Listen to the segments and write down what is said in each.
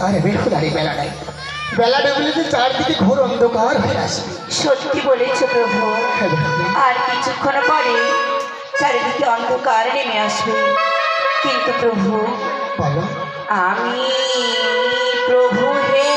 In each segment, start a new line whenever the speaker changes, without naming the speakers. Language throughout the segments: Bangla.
অন্ধকার বেহুলারি বেলা নাই, বেলা ডুবলে চারদিকে ঘোর অন্ধকার হয়ে আসবে।
সত্যি বলেছ প্রভু, আর কিছুক্ষণ পরে চারিদিকে অন্ধকার নেমে আসবে। কিন্তু প্রভু,
বলো
আমি প্রভু হে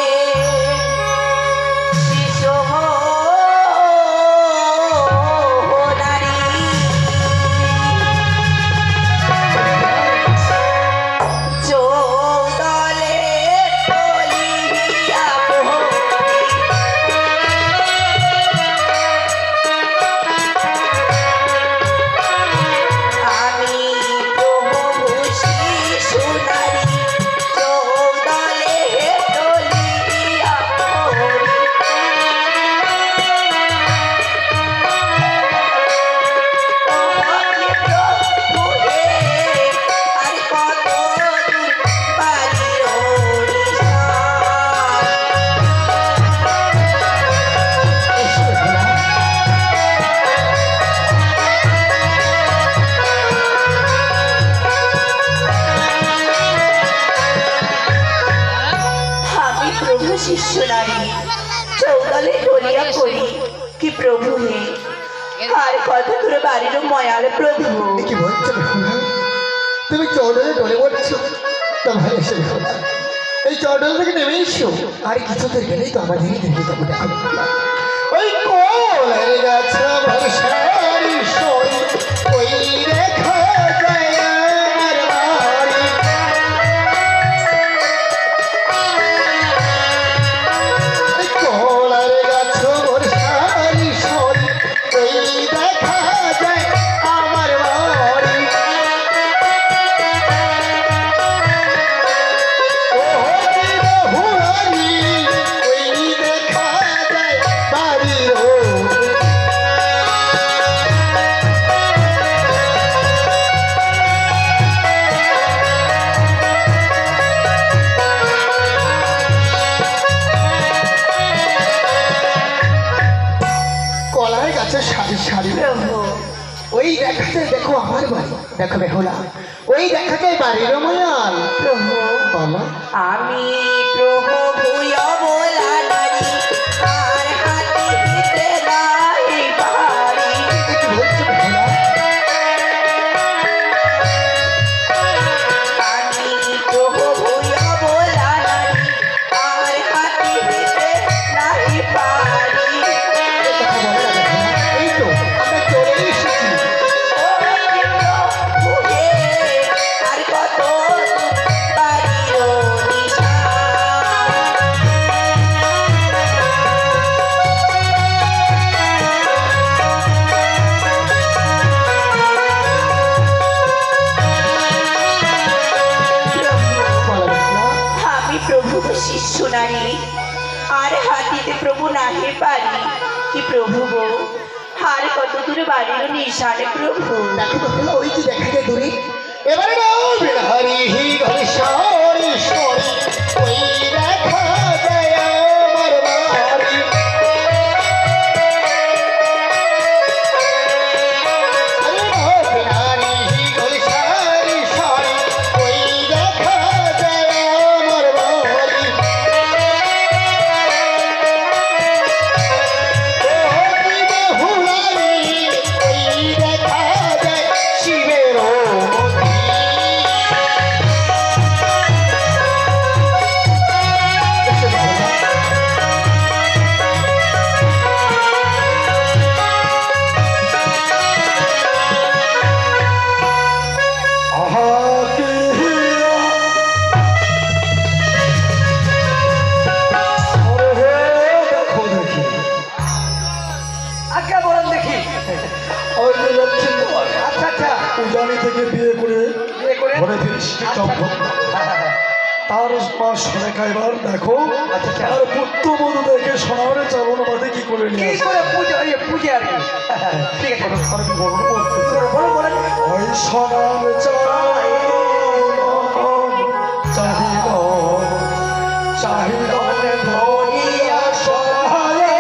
শিষ্য নারী চৌগালে ঢলিয়া পড়ি। কি প্রভু হে, আর কত দূরে বাড়ির ময়াল প্রভু।
কি বলছো বেহুলা? তুমি চৌডলে ডলে পড়ছো? তোমার এসে বেহুলা, এই চৌডল থেকে নেমে এসো, আর কিছুদের গেলেই তো আমাদেরই দেখে যাবো। দেখো ওই কোলের গাছে বর্ষারি সই, ওই রেখা যায় আমার বাড়ি। ওই কোলের গাছে বর্ষারি সই, ওই দেখা যায় আমার বাড়ি। ও বেহুলারি, ওই দেখা যায় বাড়ির কলার গাছে সারি সারি।
প্রভু,
ওই দেখাতে দেখো আমার বাড়ি। দেখো বেহুলা, ওই দেখাতে বাড়ির ময়াল।
প্রভু,
বলো
আমি প্রভু অবলা নারী, আর হাতে নাই বাড়ি।
কি বলছো বেহুলা?
আমি প্রভু অবলা নারী, আর হাতে নাই বাড়ি।
কথা বলো না বেহুলা, এই তো আমরা চলে এসেছি।
আর কত বাড়ির নিশা।
বলো বেহুলা।
আমি প্রভু শিষ্য নারী, আর হাতিতে প্রভু নাহি পারি। কি প্রভু গো, আর কত দূরে বাড়ির নিশানে প্রভু।
দেখো বেহুলা, ওই যে দেখা যায় দূরে। এবারে নাও বিহারি ঘরে সরি সরি, ওই দেখা যায় আমার বাড়ি। আরে নাও বিহারি ঘরে সরি সরি, ওই দেখা যায় আমার বাড়ি। ও বেহুলারি, ওই দেখা যায় শিবের মন্দির।
আজ্ঞা বলেন দেখি।
ওই যে যাচ্ছি
আচ্ছা আচ্ছা,
উজানি থেকে বিয়ে করে
বিয়ে করে
ঘরে ফিরছি চম্পক। তার মা সোনেকা এবার দেখো,
আচ্ছা, আচ্ছা।
তার পুত্রবধূ দেখে সোনারে চালন বাদে কি করে
কি
নিয়ে আসে।
করে পুজো, পুজো আর কি। ঠিক আছে,
আমি বলবো বলতেছি।
বলেন বলেন।
ওই সোনার চাহিল চাহিল ধরিয়া সোনারে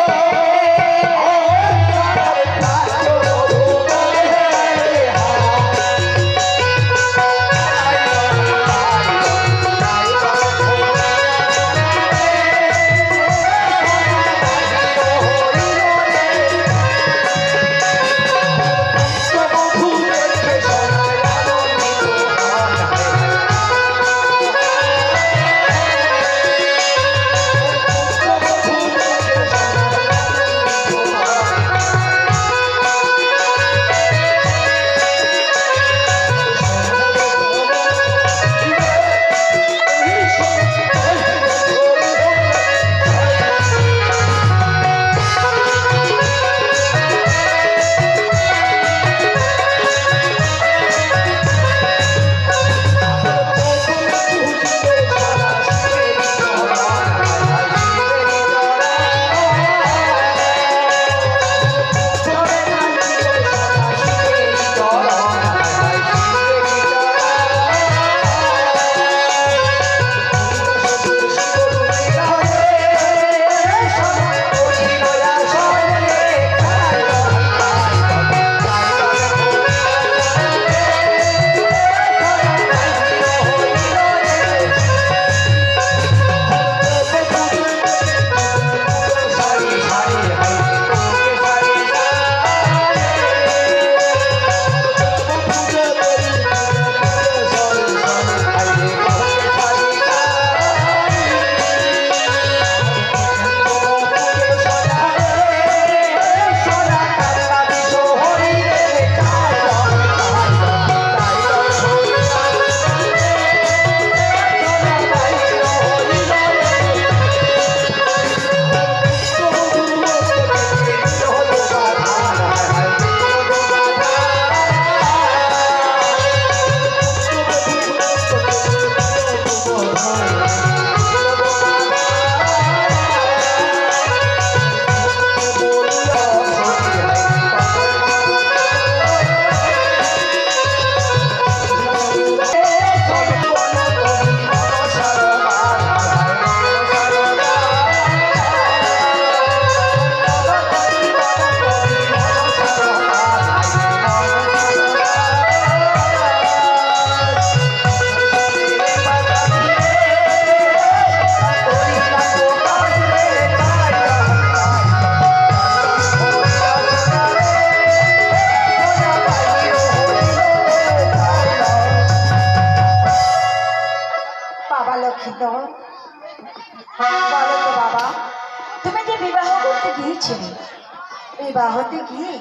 বিবাহ হতে গিয়ে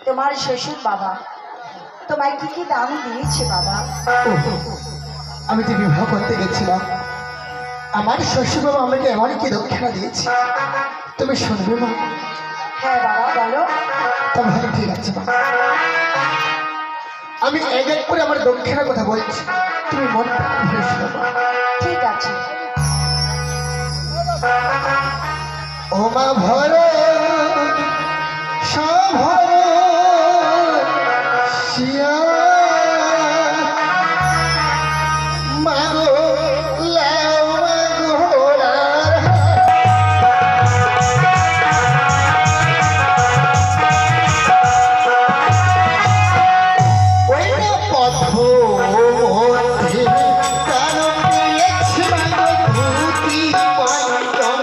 তোমার শ্বশুর বাবা তোমায় কি কি দাম দিয়েছে বাবা?
আমি তো বিবাহ করতে গেছিলাম, আমার শ্বশুর বাবা আমাকে এমন কি দক্ষিণা দিয়েছে তুমি শুনবে মা?
হ্যাঁ বাবা বলো।
তাহলে ঠিক আছে মা, আমি এক এক করে আমার দক্ষিণার কথা বলছি, তুমি মন ভরে শোনো মা।
ঠিক আছে।
ও মা ভর সভর শিয়া মাগো লাও মাগোলার ওই না পথ মধ্যে কারণ দিয়েছি মাগো ধুতি পঞ্চরা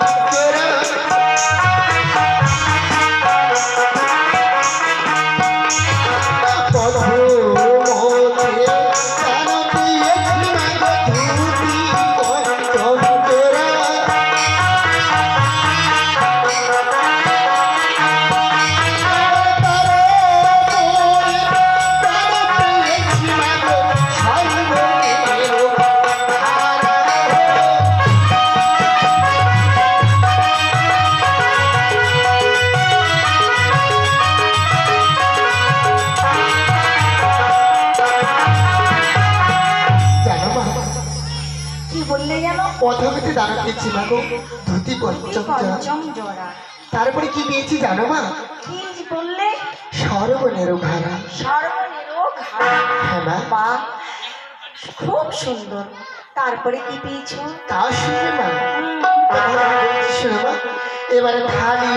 কি বললে যেন?
পথগতি দাঁড়া দিচ্ছি মা গো, ধুতি পঞ্চম
পঞ্চম জোড়া।
তারপরে কি পেয়েছি জানো মা?
কি বললে?
সর্বনের ঘাড়া।
সর্বনিরোগ
হ্যাঁ মা,
বা খুব সুন্দর। তারপরে কি পেয়েছো?
তা শুনে মা, তাহলে আমি বলছি শোনো মা, এবারে খালি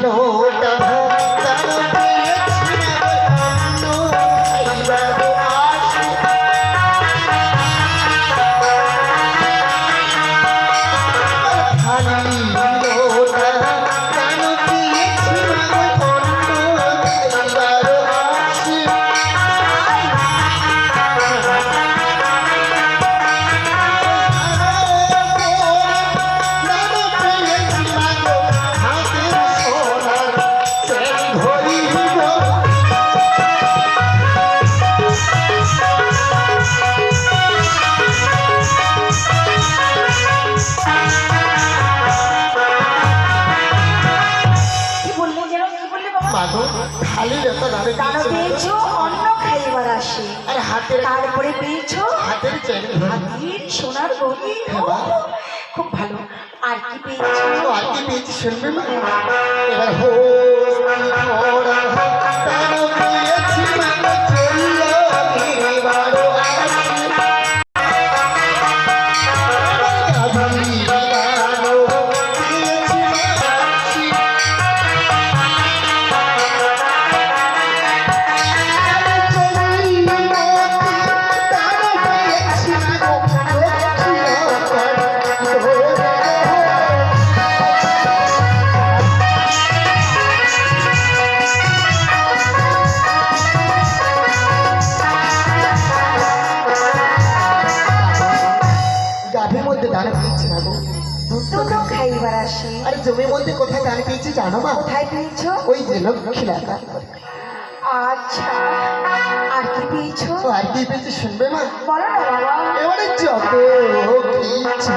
লোটা তার পেয়েছি মা গো, খাইবার আশা। খালি লোটা কেন পেয়েছি মা গো, খাইবার আশা।
কি বললে যেন? কি বললে বাবা? দানো পেয়েছো অন্ন খাইবার আসে।
আর হাতের
তারপরে পেয়েছো
হাতের চেন
হাতির সোনার গদি। খুব ভালো। আর কি পেয়েছো?
আর কি পেয়েছি শুনবে মা? এবার হো ঘোড়া তার পেয়েছি মা চললো নিবারো আসি। গাভী গানো পেয়েছি মা আসি। গাভীর মধ্যে দানা পেয়েছি না গো,
দুটো খাইবার আসে।
আর জমির মধ্যে কোথায় দানা পেয়েছি জানো মা?
কোথায় পেয়েছো?
ওই যে লক্ষ্মী লাগা।
আচ্ছা, আর কি পেয়েছো?
আর কি পেয়েছি শুনবে মা?
বলো না বাবা।
এবারে যত কিছু